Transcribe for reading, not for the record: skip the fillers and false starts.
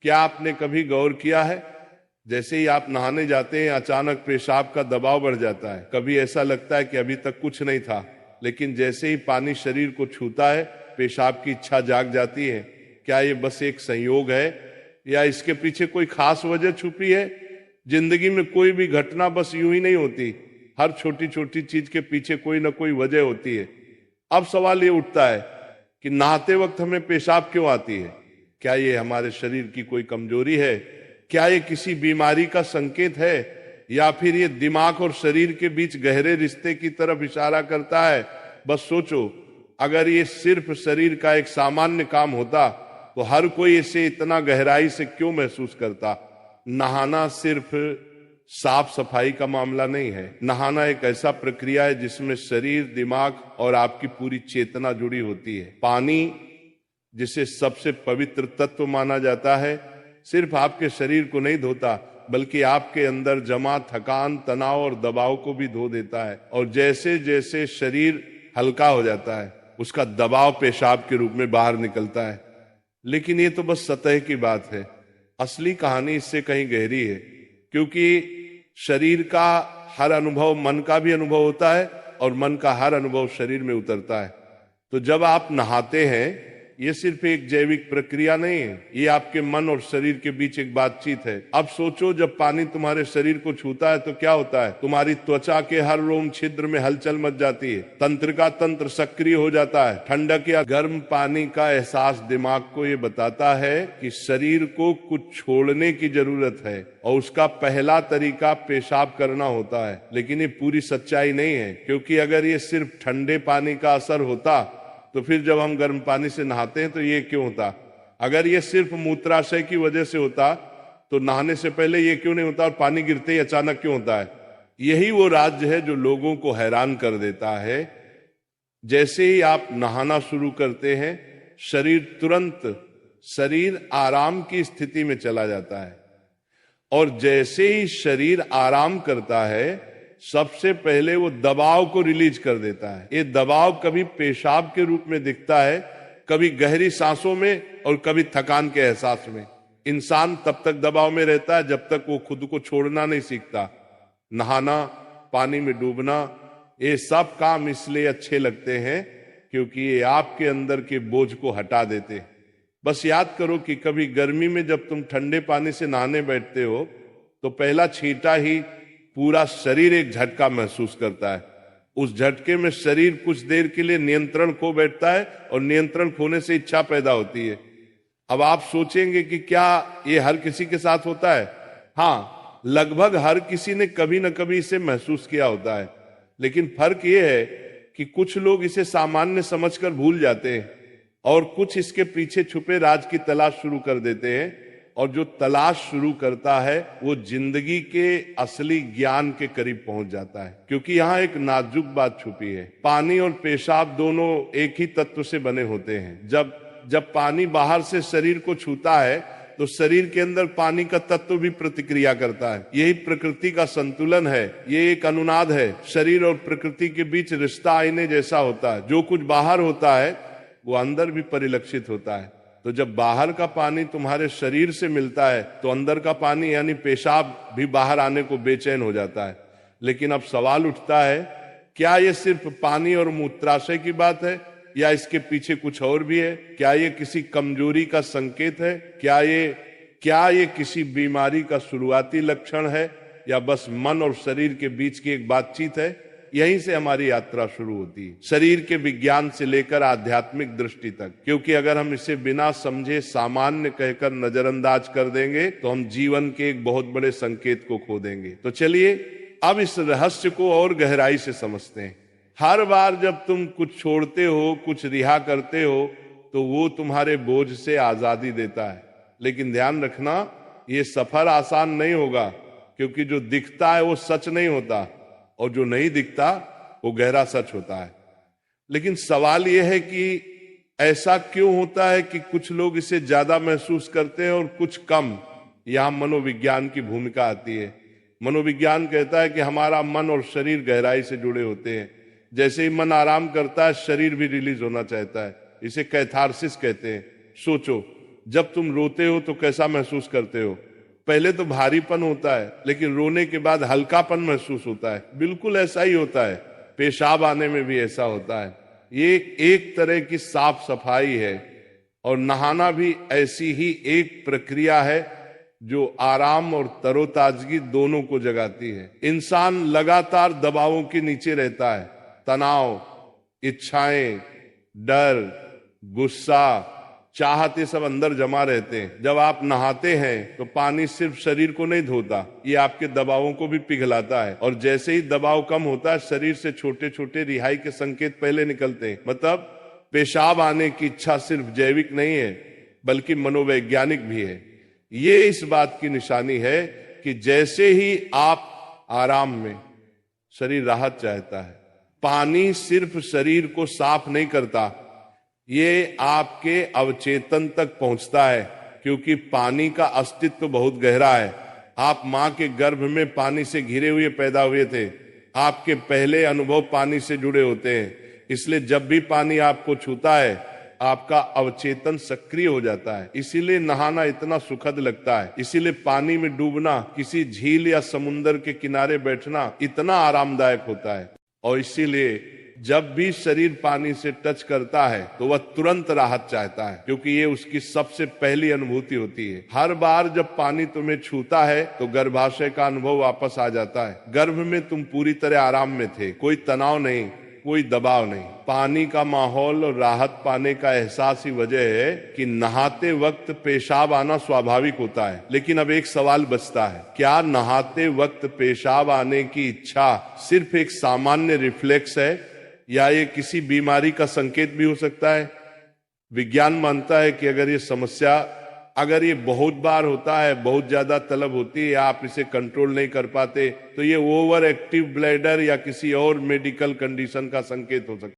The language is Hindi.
क्या आपने कभी गौर किया है, जैसे ही आप नहाने जाते हैं अचानक पेशाब का दबाव बढ़ जाता है। कभी ऐसा लगता है कि अभी तक कुछ नहीं था, लेकिन जैसे ही पानी शरीर को छूता है पेशाब की इच्छा जाग जाती है। क्या ये बस एक संयोग है या इसके पीछे कोई खास वजह छुपी है? जिंदगी में कोई भी घटना बस यूं ही नहीं होती, हर छोटी छोटी चीज के पीछे कोई ना कोई वजह होती है। अब सवाल ये उठता है कि नहाते वक्त हमें पेशाब क्यों आती है? क्या ये हमारे शरीर की कोई कमजोरी है? क्या ये किसी बीमारी का संकेत है, या फिर ये दिमाग और शरीर के बीच गहरे रिश्ते की तरफ इशारा करता है? बस सोचो, अगर ये सिर्फ शरीर का एक सामान्य काम होता तो हर कोई इसे इतना गहराई से क्यों महसूस करता? नहाना सिर्फ साफ सफाई का मामला नहीं है। नहाना एक ऐसा प्रक्रिया है जिसमें शरीर, दिमाग और आपकी पूरी चेतना जुड़ी होती है। पानी, जिसे सबसे पवित्र तत्व माना जाता है, सिर्फ आपके शरीर को नहीं धोता बल्कि आपके अंदर जमा थकान, तनाव और दबाव को भी धो देता है। और जैसे जैसे शरीर हल्का हो जाता है उसका दबाव पेशाब के रूप में बाहर निकलता है। लेकिन ये तो बस सतह की बात है, असली कहानी इससे कहीं गहरी है। क्योंकि शरीर का हर अनुभव मन का भी अनुभव होता है और मन का हर अनुभव शरीर में उतरता है। तो जब आप नहाते हैं ये सिर्फ एक जैविक प्रक्रिया नहीं है, ये आपके मन और शरीर के बीच एक बातचीत है। अब सोचो, जब पानी तुम्हारे शरीर को छूता है तो क्या होता है? तुम्हारी त्वचा के हर रोम छिद्र में हलचल मच जाती है, तंत्र का तंत्र सक्रिय हो जाता है। ठंडक या गर्म पानी का एहसास दिमाग को ये बताता है कि शरीर को कुछ छोड़ने की जरूरत है और उसका पहला तरीका पेशाब करना होता है। लेकिन ये पूरी सच्चाई नहीं है, क्योंकि अगर ये सिर्फ ठंडे पानी का असर होता तो फिर जब हम गर्म पानी से नहाते हैं तो ये क्यों होता? अगर ये सिर्फ मूत्राशय की वजह से होता तो नहाने से पहले ये क्यों नहीं होता और पानी गिरते ही अचानक क्यों होता है? यही वो राज्य है जो लोगों को हैरान कर देता है। जैसे ही आप नहाना शुरू करते हैं शरीर आराम की स्थिति में चला जाता है, और जैसे ही शरीर आराम करता है सबसे पहले वो दबाव को रिलीज कर देता है। ये दबाव कभी पेशाब के रूप में दिखता है, कभी गहरी सांसों में और कभी थकान के एहसास में। इंसान तब तक दबाव में रहता है जब तक वो खुद को छोड़ना नहीं सीखता। नहाना, पानी में डूबना, ये सब काम इसलिए अच्छे लगते हैं क्योंकि ये आपके अंदर के बोझ को हटा देते हैं। बस याद करो कि कभी गर्मी में जब तुम ठंडे पानी से नहाने बैठते हो तो पहला छींटा ही पूरा शरीर एक झटका महसूस करता है। उस झटके में शरीर कुछ देर के लिए नियंत्रण खो बैठता है और नियंत्रण खोने से इच्छा पैदा होती है। अब आप सोचेंगे कि क्या ये हर किसी के साथ होता है? हाँ, लगभग हर किसी ने कभी न कभी इसे महसूस किया होता है। लेकिन फर्क ये है कि कुछ लोग इसे सामान्य समझकर भूल जाते हैं और कुछ इसके पीछे छुपे राज की तलाश शुरू कर देते हैं। और जो तलाश शुरू करता है वो जिंदगी के असली ज्ञान के करीब पहुंच जाता है। क्योंकि यहाँ एक नाजुक बात छुपी है। पानी और पेशाब दोनों एक ही तत्व से बने होते हैं। जब पानी बाहर से शरीर को छूता है तो शरीर के अंदर पानी का तत्व भी प्रतिक्रिया करता है। यही प्रकृति का संतुलन है, ये एक अनुनाद है। शरीर और प्रकृति के बीच रिश्ता आईने जैसा होता है। जो कुछ बाहर होता है वो अंदर भी परिलक्षित होता है। तो जब बाहर का पानी तुम्हारे शरीर से मिलता है तो अंदर का पानी यानी पेशाब भी बाहर आने को बेचैन हो जाता है। लेकिन अब सवाल उठता है, क्या ये सिर्फ पानी और मूत्राशय की बात है या इसके पीछे कुछ और भी है? क्या ये किसी कमजोरी का संकेत है? क्या ये किसी बीमारी का शुरुआती लक्षण है या बस मन और शरीर के बीच की एक बातचीत है? यहीं से हमारी यात्रा शुरू होती है, शरीर के विज्ञान से लेकर आध्यात्मिक दृष्टि तक। क्योंकि अगर हम इसे बिना समझे सामान्य कहकर नजरअंदाज कर देंगे तो हम जीवन के एक बहुत बड़े संकेत को खो देंगे। तो चलिए अब इस रहस्य को और गहराई से समझते हैं। हर बार जब तुम कुछ छोड़ते हो, कुछ रिहा करते हो, तो वो तुम्हारे बोझ से आजादी देता है। लेकिन ध्यान रखना, ये सफर आसान नहीं होगा, क्योंकि जो दिखता है वो सच नहीं होता और जो नहीं दिखता वो गहरा सच होता है। लेकिन सवाल यह है कि ऐसा क्यों होता है कि कुछ लोग इसे ज्यादा महसूस करते हैं और कुछ कम? यहां मनोविज्ञान की भूमिका आती है। मनोविज्ञान कहता है कि हमारा मन और शरीर गहराई से जुड़े होते हैं। जैसे ही मन आराम करता है शरीर भी रिलीज होना चाहता है। इसे कैथारसिस कहते हैं। सोचो, जब तुम रोते हो तो कैसा महसूस करते हो? पहले तो भारीपन होता है, लेकिन रोने के बाद हल्कापन महसूस होता है। बिल्कुल ऐसा ही होता है, पेशाब आने में भी ऐसा होता है। ये एक तरह की साफ सफाई है, और नहाना भी ऐसी ही एक प्रक्रिया है जो आराम और तरोताजगी दोनों को जगाती है। इंसान लगातार दबावों के नीचे रहता है, तनाव, इच्छाएं, डर, गुस्सा, चाहत, ये सब अंदर जमा रहते हैं। जब आप नहाते हैं तो पानी सिर्फ शरीर को नहीं धोता, ये आपके दबावों को भी पिघलाता है। और जैसे ही दबाव कम होता है, शरीर से छोटे छोटे रिहाई के संकेत पहले निकलते हैं। मतलब पेशाब आने की इच्छा सिर्फ जैविक नहीं है, बल्कि मनोवैज्ञानिक भी है। ये इस बात की निशानी है कि जैसे ही आप आराम में, शरीर राहत चाहता है। पानी सिर्फ शरीर को साफ नहीं करता, ये आपके अवचेतन तक पहुंचता है, क्योंकि पानी का अस्तित्व बहुत गहरा है। आप मां के गर्भ में पानी से घिरे हुए पैदा हुए थे। आपके पहले अनुभव पानी से जुड़े होते हैं, इसलिए जब भी पानी आपको छूता है, आपका अवचेतन सक्रिय हो जाता है। इसीलिए नहाना इतना सुखद लगता है। इसीलिए पानी में डूबना, किसी झील या समुन्द्र के किनारे बैठना इतना आरामदायक होता है। और इसीलिए जब भी शरीर पानी से टच करता है तो वह तुरंत राहत चाहता है, क्योंकि ये उसकी सबसे पहली अनुभूति होती है। हर बार जब पानी तुम्हें छूता है तो गर्भाशय का अनुभव वापस आ जाता है। गर्भ में तुम पूरी तरह आराम में थे, कोई तनाव नहीं, कोई दबाव नहीं। पानी का माहौल और राहत पाने का एहसास ही वजह है कि नहाते वक्त पेशाब आना स्वाभाविक होता है। लेकिन अब एक सवाल बचता है, क्या नहाते वक्त पेशाब आने की इच्छा सिर्फ एक सामान्य रिफ्लेक्स है, या ये किसी बीमारी का संकेत भी हो सकता है? विज्ञान मानता है कि अगर ये बहुत बार होता है, बहुत ज्यादा तलब होती है, या आप इसे कंट्रोल नहीं कर पाते, तो ये ओवर एक्टिव ब्लैडर या किसी और मेडिकल कंडीशन का संकेत हो सकता है।